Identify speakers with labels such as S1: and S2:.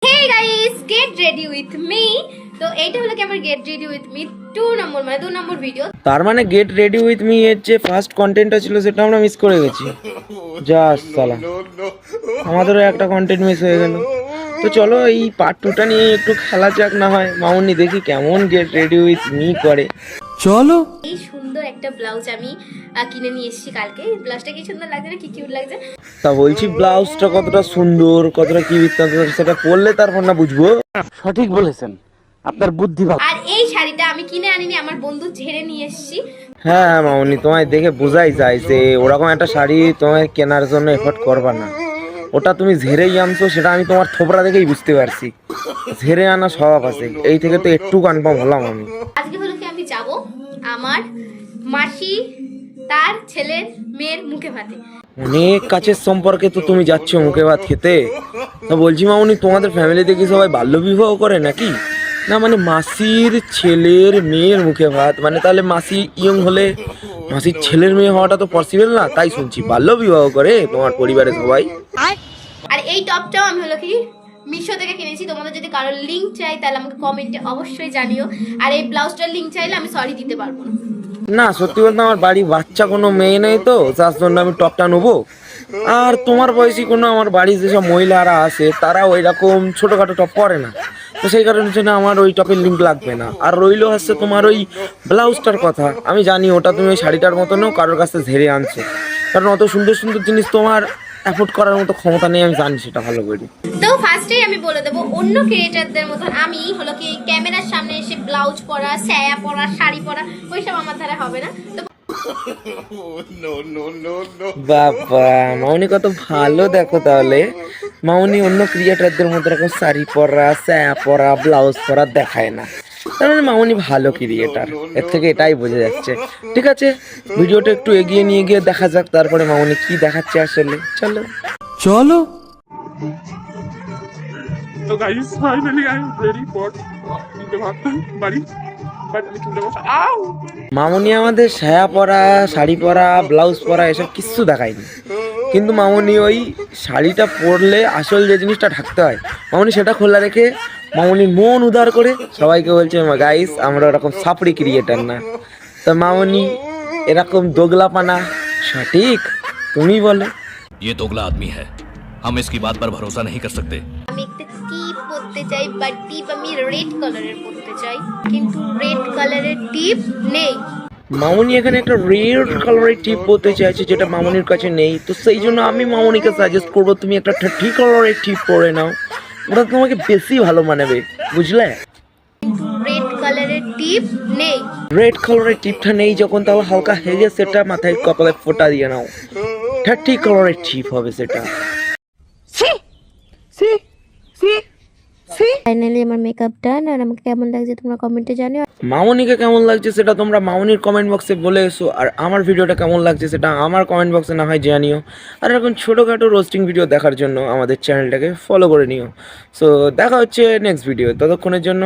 S1: Hey guys, get ready with me. তো এইটা হলো কি আমার গেট রেডি উইথ মি 2 নম্বর মানে 2 নম্বর ভিডিও।
S2: তার মানে গেট রেডি উইথ মি এর যে ফার্স্ট কন্টেন্টটা ছিল সেটা আমরা মিস করে গেছি। যা সালা, আমাদেরও একটা কন্টেন্ট মিস হয়ে গেল। তো চলো এই পার্ট 2টা নিয়ে একটু খেলা যাক, না হয় মামুনি দেখি কেমন গেট রেডি উইথ মি করে। চলো।
S1: এই সুন্দর একটা ব্লাউজ আমি কিনে নিয়ে এসেছি কালকে। ব্লাউজটা কি সুন্দর লাগছে না, কি কিউট লাগছে।
S2: তা বলছি ব্লাউজটা কতটা সুন্দর, কতটা কি বৃত্তান্ত সেটা পরলে তারপর না বুঝবো।
S3: সঠিক বলেছেন, আপনার বুদ্ধি ভালো।
S1: আর এই শাড়িটা আমি কিনে আনিনি, আমার বন্ধু ঝেড়ে নিয়ে এসেছি।
S2: হ্যাঁ মামুনি, তোমায় দেখে বোঝাই যায় যে ওরকম একটা শাড়ি তোমায় কেনার জন্য এফোর্ট করবা না। ওটা তুমি ঝেড়েই আনছো, সেটা আমি তোমার থোবরা দেখেই বুঝতে পারছি। ঝেড়ে আনা স্বভাব আছে, এই থেকে তো একটু কনফার্ম হলাম আমি।
S1: আজকে হলো কি আমি যাব আমার মাসি তার ছেলের মেয়ের মুখে ভাতে।
S2: অনেক কাছের সম্পর্কে তো তুমি যাচ্ছ মুখে ভাত খেতে। তা বলছি মামুনি, তোমাদের ফ্যামিলিতে কি সবাই বাল্যবিবাহ করে নাকি? না মানে মাসির ছেলের মেয়ের মুখে ভাত, মানে তাহলে মাসি ইয়ং হলে মাসির ছেলের মেয়ে হওয়াটা তো পসিবল না, তাই শুনছি বাল্যবিবাহ করে তোমার পরিবারের সবাই।
S1: আর এই টপটাও আমি হলো কি মিশো থেকে কিনেছি। তোমাদের যদি কারোর লিংক চাই তাহলে আমাকে কমেন্টে অবশ্যই জানিও। আর এই ব্লাউজটার লিংক চাইলে আমি সরি দিতে পারবো না।
S2: না সত্যি বলতে আমার বাড়ি বাচ্চা কোনো মেয়ে নেই, তো যার জন্য আমি টপটা নেবো। আর তোমার বয়সী কোনো আমার বাড়ির যেসব মহিলারা আছে তারা ওই রকম ছোটোখাটো টপ পরে না, তো সেই কারণের জন্য আমার ওই টপের লিঙ্ক লাগবে না। আর রইলো হচ্ছে তোমার ওই ব্লাউজটার কথা, আমি জানি ওটা তুমি ওই শাড়িটার মতনও কারোর কাছে ঝেড়ে আনছো, কারণ অত সুন্দর সুন্দর জিনিস তোমার অ্যাফোর্ড করার মতো ক্ষমতা নেই, আমি জানি সেটা ভালো করে।
S1: তো ফার্স্টেই আমি বলে দেবো, অন্য ক্রিয়েটারদের মতো আমি হলো কি ক্যামেরার সামনে এসে ব্লাউজ পরা, সায়া পরা, শাড়ি পরা ওইসব আমার দ্বারা হবে না। তো
S2: বাবা মামনি কত ভালো, দেখো তাহলে মামনি অন্য ক্রিয়েটারদের মতো এরকম শাড়ি পরা, সায়া পরা, ব্লাউজ পরা দেখায় না, তার মানে মামনি ভালো ক্রিয়েটার, এর থেকে এটাই বোঝা যাচ্ছে। ঠিক আছে, ভিডিওটা একটু এগিয়ে নিয়ে গিয়ে দেখা যাক তারপরে মামনি কি দেখাচ্ছে আসলে। চলো চলো।
S4: So guys, finally I'm ready for the বাড়ি বাট আমি চলে বসে আউ
S2: মামনি আমাদের সায়া পরা, শাড়ি পরা, ব্লাউজ পরা এসব কিচ্ছু দেখায়নি, কিন্তু মামনি ওই শাড়িটা পরলে আসল যে জিনিসটা ঢাকতে হয় মামনি সেটা খোলা রেখে মামনির মন উদার করে সবাইকে বলছে গাইস আমরা ওরকম সাপড়ি ক্রিয়েটার না। তো মামনি এরকম দোগলাপানা সঠিক? তুমি বলো।
S5: ये दोगला आदमी है, हम इसकी बात पर भरोसा नहीं कर सकते।
S1: আমি একটা টিপ পরতে চাই, বাট টিপ আমি রেড কালারের পরতে চাই, কিন্তু রেড কালারের টিপ নেই।
S2: মামনি এখানে একটা রেড কালারের টিপ পরতে চাইছে যেটা মামনির কাছে নেই, তো সেই জন্য আমি মামনিকে সাজেস্ট করবো তুমি একটা ঠাঠি কালারের টিপ পরে নাও, ওটা তোমাকে বেশি ভালো মানাবে, বুঝলে?
S1: কিন্তু রেড কালারের টিপ নেই।
S2: রেড কালারের টিপটা নেই যখন, তাহলে হালকা হেগে সেটা মাথায় কপালে ফোঁটা দিয়ে নাও, ঠাঠি কালারের টিপ হবে সেটা।
S1: ফাইনালি আমার মেকআপ ডান। আর আমাকে কেমন লাগছে তোমরা কমেন্টে জানিও।
S2: মামনিকে কেমন লাগছে সেটা তোমরা মামনির কমেন্ট বক্সে বলে এসো, আর আমার ভিডিওটা কেমন লাগছে সেটা আমার কমেন্ট বক্সে না হয় জানিও। আর এরকম ছোটোখাটো রোস্টিং ভিডিও দেখার জন্য আমাদের চ্যানেলটাকে ফলো করে নিও। সো দেখা হচ্ছে নেক্সট ভিডিও, ততক্ষণের জন্য